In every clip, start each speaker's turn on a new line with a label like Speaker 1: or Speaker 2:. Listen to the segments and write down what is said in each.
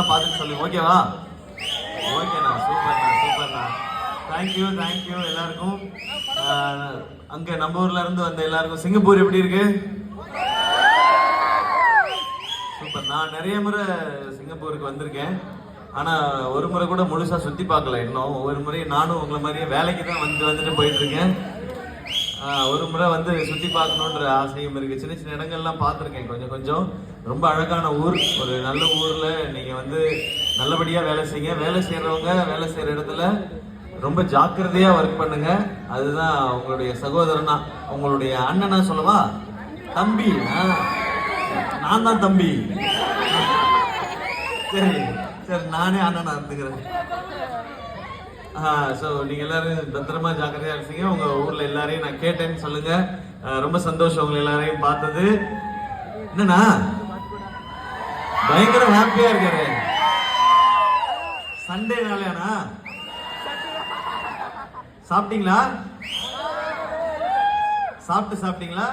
Speaker 1: பார்த்துட்டு சொல்லுங்க, ஓகேவா? ஓகேண்ணா, சூப்பர்ண்ணா. தேங்க்யூ எல்லாருக்கும். அங்க நம்ம ஊர்ல இருந்து வந்த எல்லாருக்கும். சிங்கப்பூர் எப்படி இருக்கு? சூப்பர். நான் நிறைய முறை சிங்கப்பூருக்கு வந்திருக்கேன், ஆனா ஒரு முறை கூட முழுசா சுத்தி பார்க்கல இன்னும். ஒவ்வொரு முறையும் நானும் உங்களை மாதிரியே வேலைக்கு தான் வந்துட்டு போயிட்டு இருக்கேன். ஒரு முறை வந்து சுத்தி பார்க்கணுன்ற ஆசையும் இருக்கு. சின்ன சின்ன இடங்கள்லாம் பார்த்துருக்கேன் கொஞ்சம். ரொம்ப அழகான ஊர், ஒரு நல்ல ஊர்ல நீங்க வந்து நல்லபடியா வேலை செய்யுங்க. வேலை செய்யறவங்க வேலை செய்யற இடத்துல ரொம்ப ஜாக்கிரதையா ஒர்க் பண்ணுங்க. அதுதான் உங்களுடைய சகோதரனா, உங்களுடைய அண்ணனா சொல்லவா? தம்பி. நான் தான் தம்பி. சரி நானே அண்ணனா இருந்துக்கிறேன். ஸோ நீங்க எல்லாரும் பத்திரமா ஜாக்கிரதையா இருப்பீங்க. உங்க ஊர்ல எல்லாரையும் நான் கேட்டேன்னு சொல்லுங்க. ரொம்ப சந்தோஷம் உங்களை எல்லாரையும் பார்த்தது. என்னன்னா பயங்கர ஹாப்பியா இருக்காரு. சண்டே நாளையானா? சாப்பிட்டீங்களா? சாப்பிட்டீங்களா?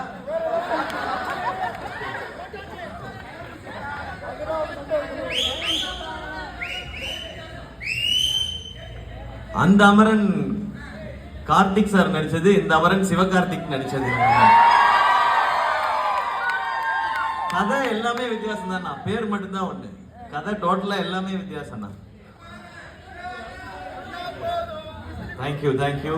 Speaker 1: அந்த அமரன் கார்த்திக் சார் நடிச்சது, இந்த அமரன் சிவகார்த்திக் நடிச்சது. கதை எல்லாமே வித்தியாசம் தான், பேர் மட்டும்தான் ஒண்ணு. கதை டோட்டலா எல்லாமே வித்தியாசம் தான். தேங்க்யூ